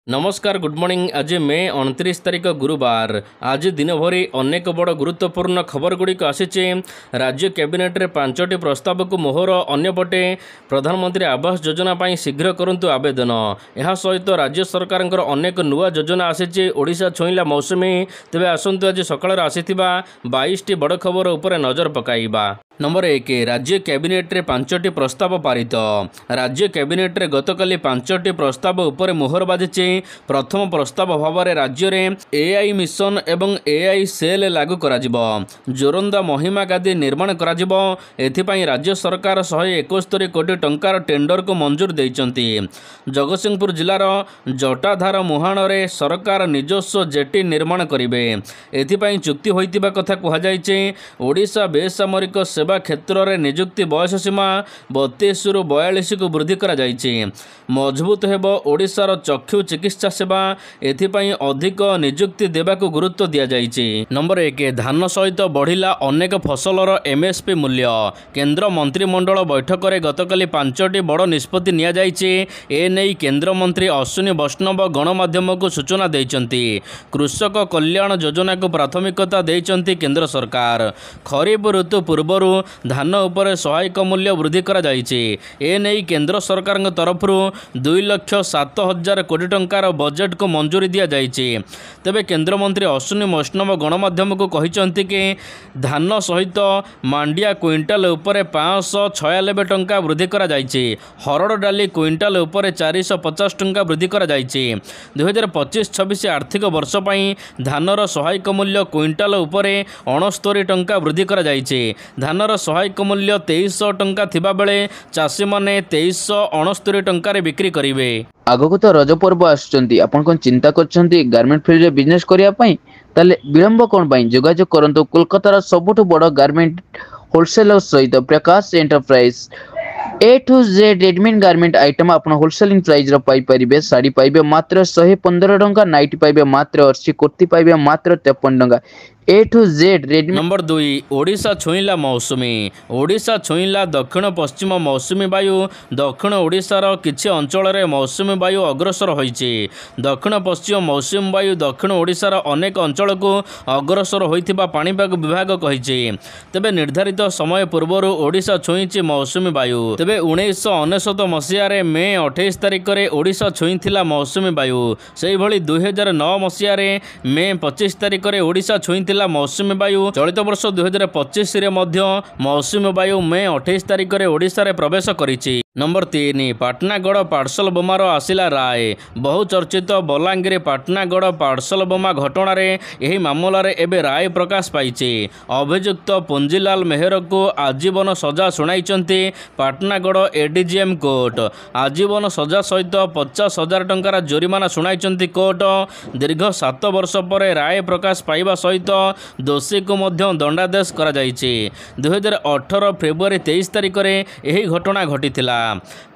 नमस्कार good morning. आज मे 29 तारिख गुरुवार। आज दिन भरी अनेक बड़ गुरुत्वपूर्ण खबर गुड़िक आसी। राज्य कैबिनेट रे 5टी प्रस्ताव को मोहर। अन्यपटे प्रधानमंत्री आवास योजना पर शीघ्र करंतु आवेदन। यह सहित राज्य सरकार अनेक नुआ योजना आसी। ओडिशा छुईला मौसुमी। तेबे आसंतु आज सकाळ आसीथिबा 22टी बड़ खबर उपर नजर पकाइबा। नंबर 1 राज्य कैबिनेट रे 5टी प्रस्ताव पारित। राज्य कैबिनेट रे गतकाली 5टी प्रस्ताव उपर मोहर बाजिछि। प्रथम प्रस्ताव भाव में राज्य में एआई मिशन एवं एआई सेल लागू करा जिवो। जोरंदा महिमा गादी निर्माण करा जिवो। एथिपाई राज्य सरकार 171 कोटी टंकार टेंडर को मंजूर देइचंती। जगतसिंहपुर जिलार जटाधार मुहाण रे सरकार निजस्व जेटी निर्माण करिवे। एथिपाई चुक्ति होइतिबा कथा कुहा जायछि। ओडिशा बेसामरिक सेवा क्षेत्र में नियुक्ति बयस सीमा 32 रु 42 को वृद्धि करा जायछि। मजबूत हेबो ओडिशार चक्षु चिकित्सा सेवा। एथिपाई अधिक नियुक्ति देबाकू गुरुत्व दिया जायछि। नंबर 1 धान सहित बढ़िला अनेक फसलर एमएसपी मूल्य। केंद्र मंत्रिमंडल बैठक में गतकाली 5टी बड़ निष्पत्ति निया जायछि। ए नै केंद्र मंत्री अश्विनी वैष्णव गणमाध्यम को सूचना देइचंती। कृषक कल्याण योजना को प्राथमिकता देइचंती केंद्र सरकार। खरीफ ऋतु पूर्वरु धान उपर सहायक मूल्य वृद्धि करा जायछि। ए नै केंद्र सरकार तरफरु 2,07,000 कोटी टंकार बजेट को मंजूरी दिया जायछि। तेबे केंद्र मंत्री अश्विनी वैष्णव गणमाध्यम को कहिसंती कि धान सहित मांडिया क्विंटाल उपर 596 टंका वृद्धि करा जायछि। हरड़ डाली क्विंटाल उपर 450 टंका वृद्धि करा जायछि। 2025-26 आर्थिक वर्ष पई धानर सहायक मूल्य क्विंटाल उपर 69 टंका वृद्धि करा जायछि। धानर सहायक मूल्य 2300 टंका थिबा बेले चाषी माने 2369 टंका बिक्री करिवे। आगको तो रज पर्व आसुचंती। आपण कोन चिंता करछंती गारमेंट फील्ड रे बिजनेस करिया पई? ताले विलंब कोन पई? जोगाजोग करंतो कोलकातार सबुठ बड़ गारमेंट होलसेलर सहित Prakash enterprise. A to Z readymade garment item आपण होलसेलिंग प्राइस रो पाई परिबे। साड़ी पाइबे मात्र 115 टंका। नाइटी पाइबे मात्र 80। कुर्ती पाइबे मात्र 53 टंका। A to Z readymade. Number 2 Odisha छुईला मौसुमी। ओडिशा छुईला दक्षिण पश्चिम मौसुमी वायु। दक्षिण ओडिशार किछि अंचल रे मौसुमी वायु अग्रसर होइछि। दक्षिण पश्चिम मौसुमी वायु दक्षिण ओडिशार अनेक अंचल को अग्रसर होइथिबा पाणीपाग विभाग कहिछि। तेबे निर्धारित समय पूर्वरु ओडिशा छुईछि मौसुमी वायु। तेबे 1999 मसिया रे मे 28 तारिख रे ओडिशा छुईथिला मौसुमी वायु। सेहि भली 2009 मसिया रे मे 25 तारिख रे ओडिशा छुईथिला मौसुमी वायु। चलित वर्ष 2025 रे मध्य मौसुमी वायु मे 28 तारिख रे ओडिशा रे प्रवेश करिछि। नंबर 3 पाटनागढ़ पार्सल बोमार आसिला राय। बहुचर्चित बलांगीर पाटनागढ़ पार्सल बोमा घटना रे एही मामला रे एबे राय प्रकाश पाइछि। अभियुक्त पुंजीलाल मेहर को आजीवन सजा सुनाइचंती पाटनागढ़ एडीजीएम कोर्ट। आजीवन सजा सहित 50,000 टंकार जोरिमाना सुनाइचंती कोर्ट। दीर्घ 7 वर्ष पर राय प्रकाश पाइबा सहित दोषी को मध्य दंडादेश करा जायछि। 2018 फेब्रुआरी 23 तारिख रे एही घटना घटिथिला।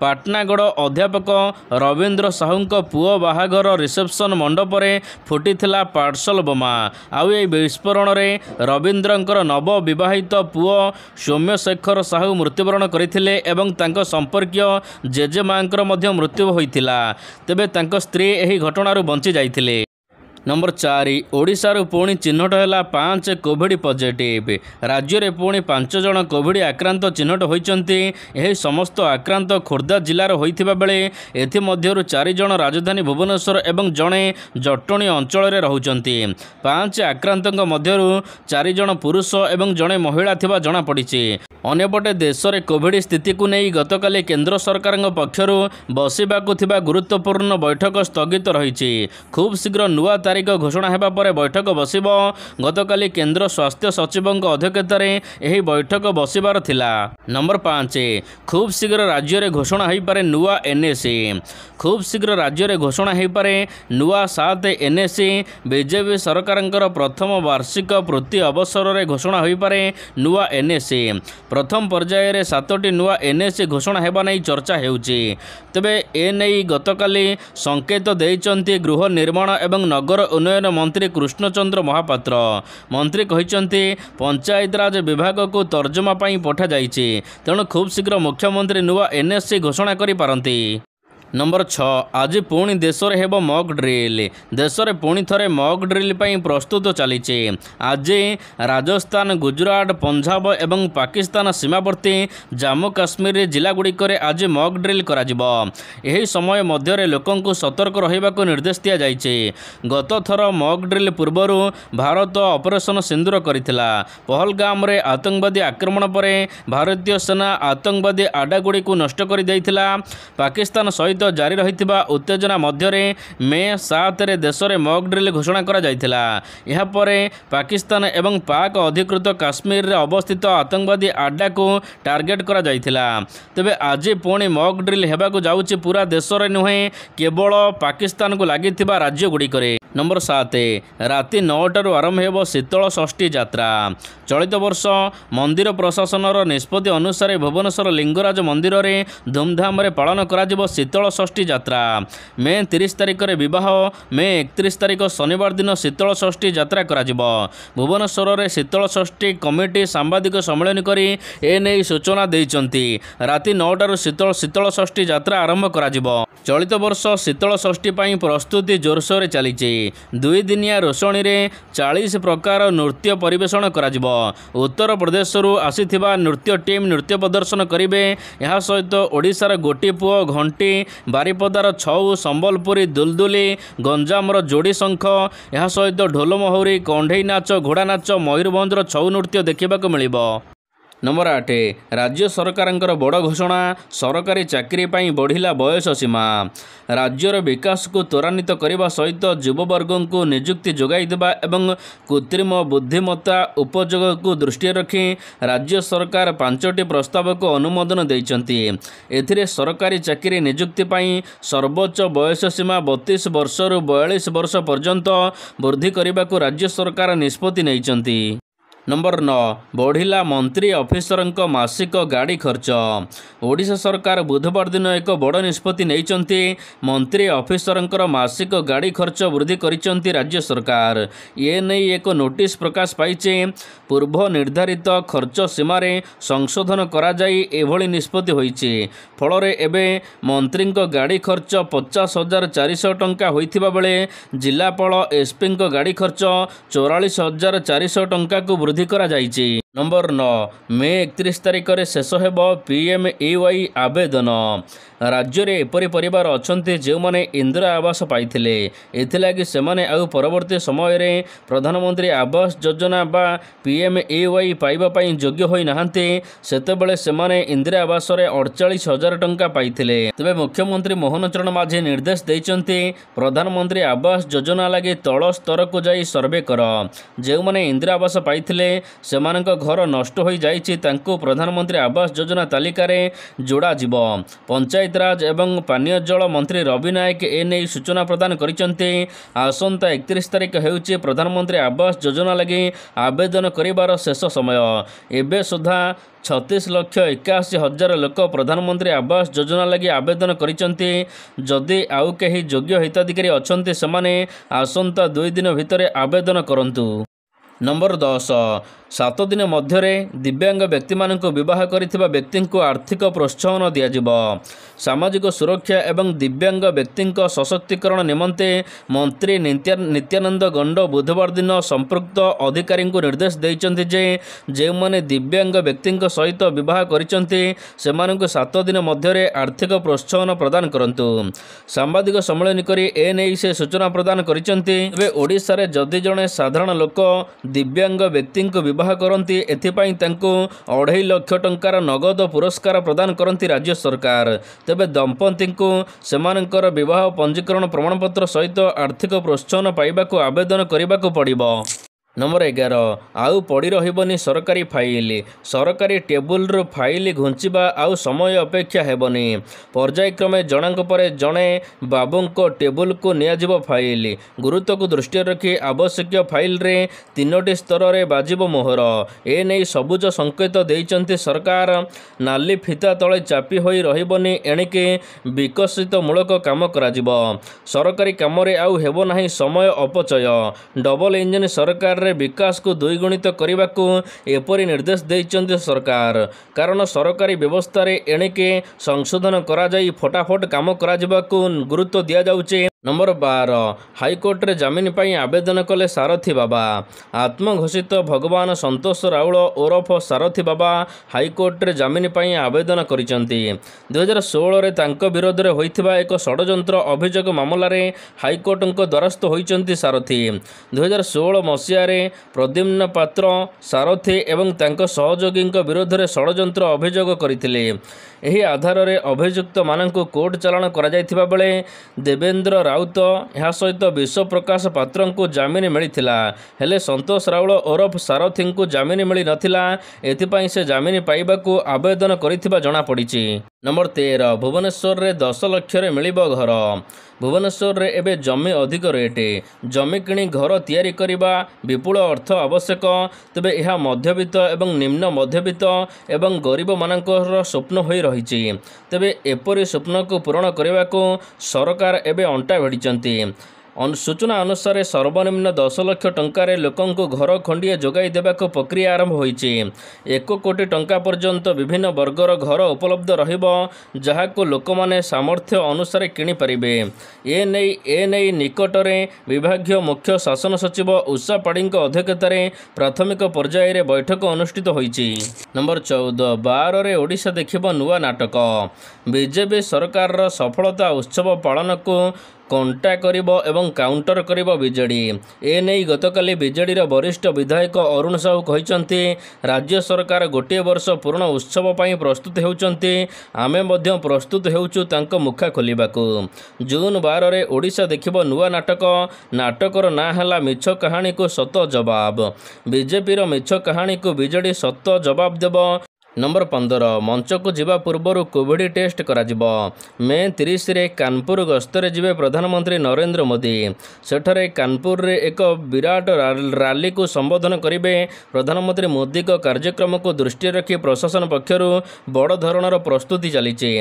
पाटनागढ़ अध्यापक रविंद्र साहू पुओ बाहाघर रिसेप्शन मंडप रे फुटिथिला पार्सल बोमा। आउ ए विस्फोरण रे रविंद्रंकर नव विवाहित पुओ सौम्यशेखर साहू मृत्युवरण करथिले एवं तांको संपर्कीय जेजेमांकर मध्य मृत्यु होइथिला। तेबे तांको स्त्री एही घटनारू बंची जाइथिले। नंबर 4 ओडिशारू पुणी चिन्हट है 5 कोविड पॉजिटिव। राज्य में पुणी 5 जन कोविड आक्रांत चिन्हट होइचंती। एही समस्त आक्रांत खोर्धा जिलार होइथिबा बेले एथिमध्यरु 4 जन राजधानी भुवनेश्वर एवं जणे जटणी अंचल रे रहउचंती। 5 आक्रांतक मध्यरु 4 जन पुरुष एवं जणे महिला थिबा जणा पड़िछि। अन्यपटे देश में कोविड स्थिति को नहीं गतकाली केंद्र सरकार पक्षरु बसिबाकु थिबा गुरुत्वपूर्ण बैठक स्थगित रही। खूब शीघ्र नुआ तारीख घोषणा हेबा परे बैठक बसिबो। गतकाली केंद्र स्वास्थ्य सचिव अध्यक्षतार एही बैठक बसिबार थिला। नंबर 5 खूब शीघ्र राज्य में घोषणा हो पारे नुआ एनएसी। खूब शीघ्र राज्य में घोषणा हो पारे नुआ 7 एनएसी। बीजेपी सरकार प्रथम वार्षिक पूर्ति अवसर में घोषणा हो पारे नुआ एनएसी। प्रथम पर्यायर 7टी नुआ एनएसी घोषणा हेबा नै चर्चा हेउछि। तेबे ए नै गतकाली संकेत देइचंती गृह निर्माण एवं नगर उन्नयन मंत्री कृष्णचंद्र महापात्र। मंत्री कहिचंती पंचायतराज विभाग को तर्जमा पई पठा जाइछि। तेणु खूब शीघ्र मुख्यमंत्री नुआ एनएसी घोषणा करि पारंती। नंबर 6 आज पुणी देश में हेब मॉक ड्रिल। देश में पुणी थे मॉक ड्रिल प्रस्तुत चली। आज राजस्थान, गुजरात, पंजाब एवं पाकिस्तान सीमावर्ती जम्मू काश्मीर जिलागुड़िक आज मॉक ड्रिल करा जिवो। एही समय मध्य लोकंकु सतर्क रहिबाकु निर्देश दिया जाइछे। गत थर मॉक ड्रिल पूर्वर भारत ऑपरेशन सिंदूर करिथिला। पहलगाम रे आतंकवादी आक्रमण पर भारतीय सेना आतंकवादी आडागुड़िक नष्ट कर देइथिला। पाकिस्तान सहित जारी रहिथिबा उत्तेजना मध्यरे मे 7 रे देश में मॉक ड्रिल घोषणा करा जाइथिला। यहा परे पाकिस्तान एवं पाक अधिकृत काश्मीर रे अवस्थित आतंकवादी आड्डा को टार्गेट करा जाइथिला। तेबे आज पुणी मॉक ड्रिल हेबाकु जाउछि पूरा देश रे नुहे केवल पाकिस्तान को लागिथिबा राज्य गुड़िकरे। नंबर 7 राति 9 आरंभ हेब शीतल षष्ठी यात्रा। चलित वर्ष मंदिर प्रशासनर निष्पत्ति अनुसार भुवनेश्वर लिंगराज मंदिर में धूमधाम रे पालन करा जिवो शीतल षष्ठी यात्रा। मे 30 तारिख रे विवाह, मे 31 तारिख शनिवार दिन शीतल षष्ठी यात्रा करा जिवो। भुवनेश्वर रे शीतल षष्ठी कमिटी सांबादिक सम्मेलन करी एने सूचना देइचंती। राति 9 शीतल षष्ठी यात्रा आरंभ करा जिवो। चलित वर्ष शीतल षष्ठी पई प्रस्तुति जोरसोर चली। 2 दिनिया रोषणी रे 40 प्रकार नृत्य परिवेषण करा जिवो। उत्तर प्रदेश रु आसीथिबा नृत्य टीम नृत्य प्रदर्शन करिवे। यहा सहित ओडिशार गोटी पुओ घंटी, बारिपदार छऊ, संबलपुरी दुलदुली, गंजामर जोड़ी शंख, यहा सहित ढोल महुरी, कंढई नाच, घोड़ा नाच, मयूरभंजर छऊ नृत्य देखिबाकु मिलिबो। नंबर 8 राज्य सरकार बड़ घोषणा, सरकारी चाकरी पाई बढ़िला बयस सीमा। राज्यर विकास को त्वरान्वित करने सहित युववर्ग को नियुक्ति जोगाई देबा एवं कृत्रिम बुद्धिमत्ता उपयोग को दृष्टि रखी राज्य सरकार 5टी प्रस्ताव को अनुमोदन देइचंती। एथिरे सरकारी चाकरी नियुक्ति पाई सर्वोच्च बयस सीमा 32 वर्ष रु 42 वर्ष पर्यंत वृद्धि करने को राज्य सरकार निष्पत्ति नैचंती। नंबर 9 बढ़िला मंत्री ऑफिसरंक मासिक गाड़ी खर्च। ओडिशा सरकार बुधवार दिन एक बड़ निष्पत्ति नैचंती। मंत्री ऑफिसरंकर मासिक गाड़ी खर्च वृद्धि करिसंती राज्य सरकार। ये नहीं एक नोटिस प्रकाश पाइचे। पूर्व निर्धारित खर्च सीमारे संशोधन करा जाई एभली निष्पत्ति होइचे। फलरे एबे मंत्रींक गाड़ी खर्च 50,400 टंका होइथिबा बेले जिलापाल एसपी गाड़ी खर्च 44,400 टंका को वृद्धि करा जाइछि। नंबर 9 मे 31 तारिख रे शेष हेब PMEY आवेदन। राज्य रे एपरि परिवार अछंती जे माने इंदिरा आवास पाइथिले। एथिलागि सेमाने आउ परवर्ती समय रे प्रधानमंत्री आवास योजना बा PMEY पाइबा पई योग्य होई नाहंती। सेतेबेले सेमाने इंदिरा आवास रे 48,000 टंका पाइथिले। तबे मुख्यमंत्री मोहन चरण माझी निर्देश देइचंती प्रधानमंत्री आवास योजना लागि तळ स्तर को जाई सर्वे कर। जे माने इंदिरा आवास पाइथिले सेमानक घर नष्ट हो जाइछि तांको प्रधानमंत्री आवास योजना तालिका रे जोड़ा जिवो। पंचायत राज एवं पानीय जल मंत्री रवि नायक एने सूचना प्रदान करिसंते। आसंता 31 तारिख हेउछि प्रधानमंत्री आवास योजना लगी आवेदन करिवार शेष समय। एबे सुधा 36,81,000 लोक प्रधानमंत्री आवास योजना लगी आवेदन करिसंते। जदि आउ केही योग्य हिताधिकारी अछंते सेमाने आसंता 2 दिन भितरे आवेदन करंतु। नंबर 10 7 दिन मध्य दिव्यांग व्यक्ति मानक विवाह करिथिबा व्यक्ति को आर्थिक प्रोत्साहन दियाजिबो। सामाजिक सुरक्षा एवं दिव्यांग व्यक्ति सशक्तिकरण निमंते मंत्री नित्यानंद गंड बुधवार दिन संपृक्त अधिकारी को निर्देश देइचंती जे माने दिव्यांग व्यक्ति सहित विवाह करिसंती सेमानक 7 दिन मध्य आर्थिक प्रोत्साहन प्रदान करंतु। सांबादिक सम्मेलन करी एने से सूचना प्रदान करिसंती। एबे ओडिसा रे जदि जणे साधारण लोक दिव्यांग व्यक्ति को विवाह करती एथिपाई तांको 2.5 लाख टंकार नगद पुरस्कार प्रदान करती राज्य सरकार। तेबे दंपति को सेमानकर विवाह पंजीकरण प्रमाणपत्र सहित आर्थिक प्रोत्साहन पाइबाकू आवेदन करिबाकू पड़िबो। नंबर 11 आउ पड़ी रहिबनी सरकारी फाइल। सरकारी टेबुल रो फाइल घुंचिबा आउ समय अपेक्षा हेबनी। पर्यायक्रमे जणांक पर जणे बाबूंको टेबुल को नियाजिबो फाइल। गुरुत्व को दृष्टि रखी आवश्यक फाइल रे 3टी स्तर रे बाजिबो मोहर। ए नै सबुज संकेत देइचंती सरकार। नाली फिता तळे चापी होई रहिबनी एणिके विकसित मूलक काम कराजिबो। सरकारी काम रे आउ हेबो नाही समय अपचय। डबल इंजन सरकार ଆଧାରରେ ବିକାଶକୁ ଦ୍ୱିଗୁଣିତ କରିବାକୁ ଏପରି ନିର୍ଦ୍ଦେଶ ଦେଇଛନ୍ତି ସରକାର। କାରଣ ସରକାରୀ ବ୍ୟବସ୍ଥାରେ ଏଣିକି ସଂଶୋଧନ କରାଯାଇ ଫଟାଫଟ କାମ କରାଯିବାକୁ ଗୁରୁତ୍ୱ ଦିଆଯାଉଛି। ନମ୍ବର 12 ହାଇକୋର୍ଟରେ ଜାମିନ ପାଇଁ ଆବେଦନ କଲେ ସାରଥୀ ବାବା। ଆତ୍ମଘୋଷିତ ଭଗବାନ ସନ୍ତୋଷ ରାଉଳ ଓରଫ ସାରଥୀ ବାବା ହାଇକୋର୍ଟରେ ଜାମିନ ପାଇଁ ଆବେଦନ କରିଛନ୍ତି। 2016ରେ ତାଙ୍କ ବିରୋଧରେ ହୋଇଥିବା ଏକ ଷଡ଼ଯନ୍ତ୍ର ଅଭିଯୋଗ ମାମଲାରେ ହାଇକୋର୍ଟଙ୍କ ଦ୍ୱାରସ୍ଥ ହୋଇଛନ୍ତି ସାରଥୀ। 2016 ମସିହାରେ ପ୍ରଦ୍ୟୁମ୍ନ ପାତ୍ର ସାରଥୀ ଏବଂ ତାଙ୍କ ସହଯୋଗୀଙ୍କ ବିରୋଧରେ ଷଡ଼ଯନ୍ତ୍ର ଅଭିଯୋଗ କରିଥିଲେ। ଏହି ଆଧାରରେ ଅଭିଯୁକ୍ତମାନଙ୍କୁ କୋର୍ଟ ଚାଲାଣ କରାଯାଇଥିବା ବେଳେ ଦେବେନ୍ଦ୍ର ରାଉତ ଏହା ସହିତ ବିଶ୍ୱପ୍ରକାଶ ପାତ୍ରଙ୍କୁ ଜାମିନ ମିଳିଥିଲା। ହେଲେ ସନ୍ତୋଷ ରାଉଳ ଓରଫ ସାରଥୀଙ୍କୁ ଜାମିନ ମିଳିନଥିଲା। ଏଥିପାଇଁ ସେ ଜାମିନ ପାଇବାକୁ ଆବେଦନ କରିଥିବା ଜଣାପଡ଼ିଛି। ନମ୍ବର 13 ଭୁବନେଶ୍ୱରରେ 10 ଲକ୍ଷରେ ମିଳିବ ଘର। ଭୁବନେଶ୍ୱରରେ ଏବେ ଜମି ଅଧିକ ରେଟ୍। ଜମି କିଣି ଘର ତିଆରି କରିବା ବିପୁଳ ଅର୍ଥ ଆବଶ୍ୟକ। ତେବେ ଏହା ମଧ୍ୟବିତ୍ତ ଏବଂ ନିମ୍ନ ମଧ୍ୟବିତ୍ତ ଏବଂ ଗରିବମାନଙ୍କର ସ୍ୱପ୍ନ ହୋଇ ରହିଛି। ତେବେ ଏପରି ସ୍ୱପ୍ନକୁ ପୂରଣ କରିବାକୁ ସରକାର ଏବେ ଅଣ୍ଟା ଭିଡ଼ିଛନ୍ତି। ସୂଚନା ଅନୁସାରେ ସର୍ବନିମ୍ନ 10 ଲକ୍ଷ ଟଙ୍କାରେ ଲୋକଙ୍କୁ ଘର ଖଣ୍ଡିଏ ଯୋଗାଇ ଦେବାକୁ ପ୍ରକ୍ରିୟା ଆରମ୍ଭ ହୋଇଛି। 1 କୋଟି ଟଙ୍କା ପର୍ଯ୍ୟନ୍ତ ବିଭିନ୍ନ ବର୍ଗର ଘର ଉପଲବ୍ଧ ରହିବ, ଯାହାକୁ ଲୋକମାନେ ସାମର୍ଥ୍ୟ ଅନୁସାରେ କିଣିପାରିବେ। ଏନେଇ ନିକଟରେ ବିଭାଗୀୟ ମୁଖ୍ୟ ଶାସନ ସଚିବ ଉଷା ପାଢ଼ୀଙ୍କ ଅଧ୍ୟକ୍ଷତାରେ ପ୍ରାଥମିକ ପର୍ଯ୍ୟାୟରେ ବୈଠକ ଅନୁଷ୍ଠିତ ହୋଇଛି। ନମ୍ବର 14 12ରେ ଓଡ଼ିଶା ଦେଖିବ ନୂଆ ନାଟକ। ବିଜେପି ସରକାରର ସଫଳତା ଉତ୍ସବ ପାଳନକୁ କଣ୍ଟା କରିବ ଏବଂ କାଉଣ୍ଟର କରିବ ବିଜେଡି। ଏନେଇ ଗତକାଲି ବିଜେଡିର ବରିଷ୍ଠ ବିଧାୟକ ଅରୁଣ ସାହୁ କହିଛନ୍ତି, ରାଜ୍ୟ ସରକାର ଗୋଟିଏ ବର୍ଷ ପୂରଣ ଉତ୍ସବ ପାଇଁ ପ୍ରସ୍ତୁତ ହେଉଛନ୍ତି। ଆମେ ମଧ୍ୟ ପ୍ରସ୍ତୁତ ହେଉଛୁ ତାଙ୍କ ମୁଖା ଖୋଲିବାକୁ। ଜୁନ୍ 12ରେ ଓଡ଼ିଶା ଦେଖିବ ନୂଆ ନାଟକ। ନାଟକର ନାଁ ହେଲା ମିଛ କାହାଣୀକୁ ସତ ଜବାବ। ବିଜେପିର ମିଛ କାହାଣୀକୁ ବିଜେଡି ସତ ଜବାବ ଦେବ। ନମ୍ବର 15 ମଞ୍ଚକୁ ଯିବା ପୂର୍ବରୁ କୋଭିଡ୍ ଟେଷ୍ଟ କରାଯିବ। ମେ 30ରେ କାନପୁର ଗସ୍ତରେ ଯିବେ ପ୍ରଧାନମନ୍ତ୍ରୀ ନରେନ୍ଦ୍ର ମୋଦି। ସେଠାରେ କାନପୁରରେ ଏକ ବିରାଟ ରାଲିକୁ ସମ୍ବୋଧନ କରିବେ। ପ୍ରଧାନମନ୍ତ୍ରୀ ମୋଦିଙ୍କ କାର୍ଯ୍ୟକ୍ରମକୁ ଦୃଷ୍ଟିରେ ରଖି ପ୍ରଶାସନ ପକ୍ଷରୁ ବଡ଼ ଧରଣର ପ୍ରସ୍ତୁତି ଚାଲିଛି।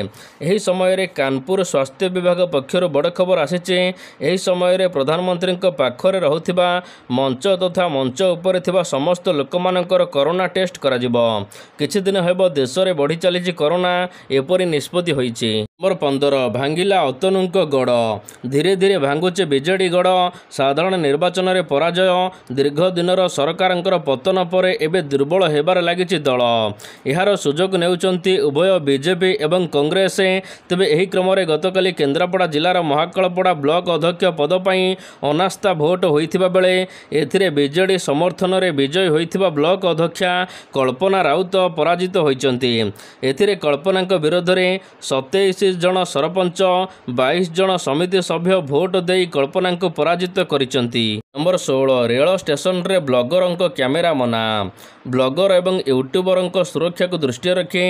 ଏହି ସମୟରେ କାନପୁର ସ୍ୱାସ୍ଥ୍ୟ ବିଭାଗ ପକ୍ଷରୁ ବଡ଼ ଖବର ଆସିଛି। ଏହି ସମୟରେ ପ୍ରଧାନମନ୍ତ୍ରୀଙ୍କ ପାଖରେ ରହୁଥିବା ମଞ୍ଚ ତଥା ମଞ୍ଚ ଉପରେ ଥିବା ସମସ୍ତ ଲୋକମାନଙ୍କର କରୋନା ଟେଷ୍ଟ କରାଯିବ। କିଛି ଦିନ ହେବ ଦେଶରେ ବଢ଼ି ଚାଲିଛି କରୋନା, ଏପରି ନିଷ୍ପତ୍ତି ହୋଇଛି। ନମ୍ବର 15 ଭାଙ୍ଗିଲା ଅତନୁଙ୍କ ଗଡ଼। ଧୀରେ ଧୀରେ ଭାଙ୍ଗୁଛି ବିଜେଡି ଗଡ଼। ସାଧାରଣ ନିର୍ବାଚନରେ ପରାଜୟ, ଦୀର୍ଘ ଦିନର ସରକାରଙ୍କର ପତନ ପରେ ଏବେ ଦୁର୍ବଳ ହେବାରେ ଲାଗିଛି ଦଳ। ଏହାର ସୁଯୋଗ ନେଉଛନ୍ତି ଉଭୟ ବିଜେପି ଏବଂ କଂଗ୍ରେସ। ତେବେ ଏହି କ୍ରମରେ ଗତକାଲି କେନ୍ଦ୍ରାପଡ଼ା ଜିଲ୍ଲାର ମହାକାଳପଡ଼ା ବ୍ଲକ ଅଧ୍ୟକ୍ଷ ପଦ ପାଇଁ ଅନାସ୍ଥା ଭୋଟ ହୋଇଥିବା ବେଳେ ଏଥିରେ ବିଜେଡି ସମର୍ଥନରେ ବିଜୟୀ ହୋଇଥିବା ବ୍ଲକ ଅଧ୍ୟକ୍ଷା କଳ୍ପନା ରାଉତ ପରାଜିତ ହୋଇଛନ୍ତି। ଏଥିରେ କଳ୍ପନାଙ୍କ ବିରୋଧରେ 27 ଜଣ ସରପଞ୍ଚ 22 ଜଣ ସମିତି ସଭ୍ୟ ଭୋଟ ଦେଇ କଳ୍ପନାଙ୍କୁ ପରାଜିତ କରିଛନ୍ତି। ନମ୍ବର 16 ରେଳ ଷ୍ଟେସନରେ ବ୍ଲଗରଙ୍କ କ୍ୟାମେରା ମନା। ବ୍ଲଗର ଏବଂ ୟୁଟ୍ୟୁବରଙ୍କ ସୁରକ୍ଷାକୁ ଦୃଷ୍ଟିରେ ରଖି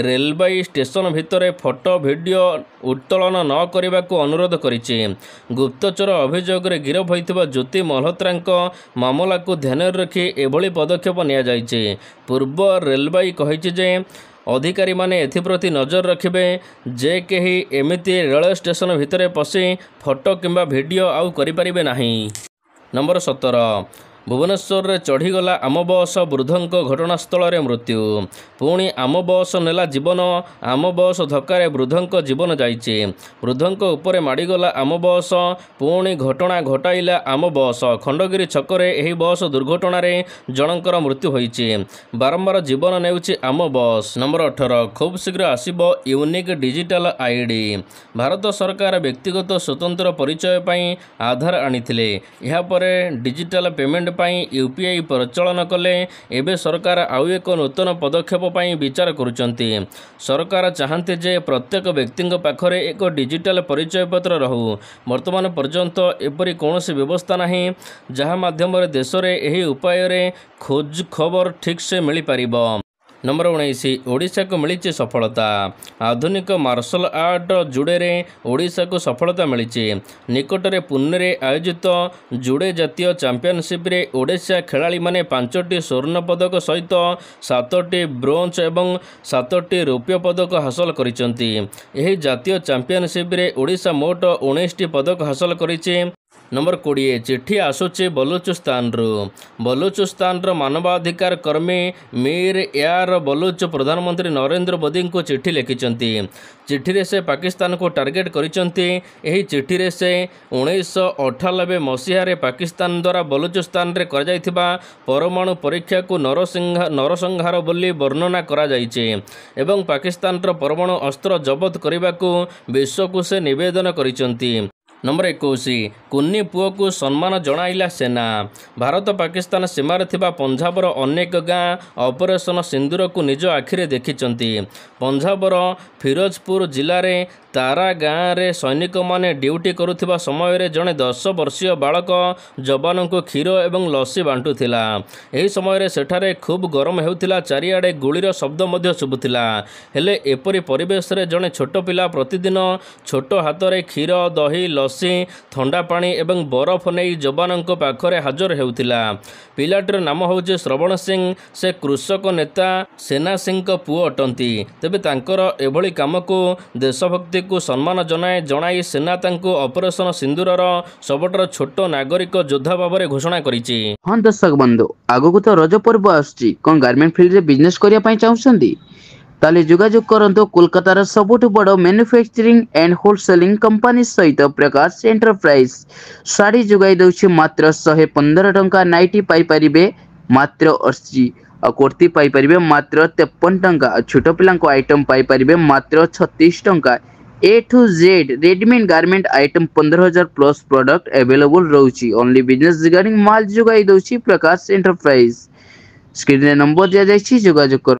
ରେଳବାଇ ଷ୍ଟେସନ ଭିତରେ ଫଟୋ ଭିଡ଼ିଓ ଉତ୍ତୋଳନ ନ କରିବାକୁ ଅନୁରୋଧ କରିଛି। ଗୁପ୍ତଚର ଅଭିଯୋଗରେ ଗିରଫ ହୋଇଥିବା ଜ୍ୟୋତି ମଲ୍ହୋତ୍ରାଙ୍କ ମାମଲାକୁ ଧ୍ୟାନରେ ରଖି ଏଭଳି ପଦକ୍ଷେପ ନିଆଯାଇଛି। ପୂର୍ବ ରେଳବାଇ କହିଛି ଯେ ଅଧିକାରୀମାନେ ଏଥିପ୍ରତି ନଜର ରଖିବେ ଯେ କେହି ଏମିତି ରେଳ ଷ୍ଟେସନ ଭିତରେ ପଶି ଫଟୋ କିମ୍ବା ଭିଡ଼ିଓ ଆଉ କରିପାରିବେ ନାହିଁ। ନମ୍ବର 17 ଭୁବନେଶ୍ୱରରେ ଚଢ଼ିଗଲା ଆମ ବସ୍, ବୃଦ୍ଧଙ୍କ ଘଟଣାସ୍ଥଳରେ ମୃତ୍ୟୁ। ପୁଣି ଆମ ବସ୍ ନେଲା ଜୀବନ। ଆମ ବସ୍ ଧକ୍କାରେ ବୃଦ୍ଧଙ୍କ ଜୀବନ ଯାଇଛି। ବୃଦ୍ଧଙ୍କ ଉପରେ ମାଡ଼ିଗଲା ଆମ ବସ୍। ପୁଣି ଘଟଣା ଘଟାଇଲା ଆମ ବସ୍। ଖଣ୍ଡଗିରି ଛକରେ ଏହି ବସ୍ ଦୁର୍ଘଟଣାରେ ଜଣଙ୍କର ମୃତ୍ୟୁ ହୋଇଛି। ବାରମ୍ବାର ଜୀବନ ନେଉଛି ଆମ ବସ୍। ନମ୍ବର 18 ଖୁବ୍ ଶୀଘ୍ର ଆସିବ ୟୁନିକ୍ ଡିଜିଟାଲ ଆଇଡି। ଭାରତ ସରକାର ବ୍ୟକ୍ତିଗତ ସ୍ୱତନ୍ତ୍ର ପରିଚୟ ପାଇଁ ଆଧାର ଆଣିଥିଲେ। ଏହାପରେ ଡିଜିଟାଲ ପେମେଣ୍ଟ ପାଇଁ ୟୁପିଆଇ ପ୍ରଚଳନ କଲେ। ଏବେ ସରକାର ଆଉ ଏକ ନୂତନ ପଦକ୍ଷେପ ପାଇଁ ବିଚାର କରୁଛନ୍ତି। ସରକାର ଚାହାନ୍ତି ଯେ ପ୍ରତ୍ୟେକ ବ୍ୟକ୍ତିଙ୍କ ପାଖରେ ଏକ ଡିଜିଟାଲ ପରିଚୟ ପତ୍ର ରହୁ। ବର୍ତ୍ତମାନ ପର୍ଯ୍ୟନ୍ତ ଏପରି କୌଣସି ବ୍ୟବସ୍ଥା ନାହିଁ ଯାହା ମାଧ୍ୟମରେ ଦେଶରେ ଏହି ଉପାୟରେ ଖୋଜ ଖବର ଠିକ୍ସେ ମିଳିପାରିବ। ନମ୍ବର 19 ଓଡ଼ିଶାକୁ ମିଳିଛି ସଫଳତା। ଆଧୁନିକ ମାର୍ଶଲ ଆର୍ଟ ଜୁଡ଼ୋରେ ଓଡ଼ିଶାକୁ ସଫଳତା ମିଳିଛି। ନିକଟରେ ପୁନେରେ ଆୟୋଜିତ ଜୁଡ଼ୋ ଜାତୀୟ ଚାମ୍ପିଅନସିପ୍ରେ ଓଡ଼ିଶା ଖେଳାଳିମାନେ 5ଟି ସ୍ୱର୍ଣ୍ଣ ପଦକ ସହିତ 7ଟି ବ୍ରୋଞ୍ଜ ଏବଂ 7ଟି ରୌପ୍ୟ ପଦକ ହାସଲ କରିଛନ୍ତି। ଏହି ଜାତୀୟ ଚାମ୍ପିଅନସିପ୍ରେ ଓଡ଼ିଶା ମୋଟ 19ଟି ପଦକ ହାସଲ କରିଛି। नंबर 20 चिठी आसुची बलूचिस्तानरू बलूचिस्तानर मानवाधिकार कर्मी मीर यार बलूच प्रधानमंत्री नरेंद्र मोदी को चिठी लिखिंट चिठी से पाकिस्तान को टार्गेट करिसेंती। एही चिठी रे से 1998 मसीह पाकिस्तान द्वारा बलूचिस्तान रे करा जायथिबा परमाणु परीक्षा को नरसंहार बोली वर्णना करा जायछि एवं पाकिस्तान परमाणु अस्त्र जबत करने को विश्व को से निवेदन करिसेंती। नंबर 21 कुन्नी पुओ को सम्मान जणाइला सेना भारत पाकिस्तान सीमार थिबा पंजाबर अनेक गाँ ऑपरेशन सिंदूर को निज आखिरे देखिचंती। पंजाबर फिरोजपुर जिले में तारा गाँव रे सैनिक माने ड्यूटी करुथिबा समय रे जड़े 10 वर्षीय बालक जवान को क्षीर एवं लस्सी बांटुथिला। एही समय रे सेठारे खूब गरम हेउथिला, चारिआडे गुलीर शब्द मध्य शुभुथिला। हेले एपरी परिवेश रे जड़े छोट पिला प्रतिदिन छोट हाथ रे क्षीर दही लस्सी ठंडा पानी एवं बरफ नहीं जवान पाखरे हाजर हेउथिला। पिलाटीर नाम हूँ श्रवण सिंह। से कृषक नेता सेना सिंह पुओ अटंती। तेबे तांकर एभली काम को देशभक्ति को सम्मान जनाई सेना तांको ऑपरेशन सिंदूरर सबटर छोट नागरिक योद्धा भाव में घोषणा करिछि। हाँ दर्शक बंधु आगु तो रज पर्व आसुची कौन गारमेंट फील्ड रे बिजनेस करिया पई चाहुछंती ताले जोगाजोग करंतो कोलकातार सबुठु बड़ मैन्युफैक्चरिंग एंड होलसेलिंग कंपनी सहित प्रकाश एंटरप्राइज साड़ी जोगाई दउछि मात्र 115 टंका। नाइटी पाई परिबे मात्र 80 और कुर्ती पाई परिबे मात्र 53 टंका। छोट पिलांको आइटम पाई परिबे मात्र 36 टंका। A to Z readymade garment item 15,000 plus product available रहउछि। ओनली बिजनेस रिगार्डिंग माल जोगाई दउछि प्रकाश एंटरप्राइज। स्क्रीन रे नंबर दिया जाइछि जोगाजोग कर।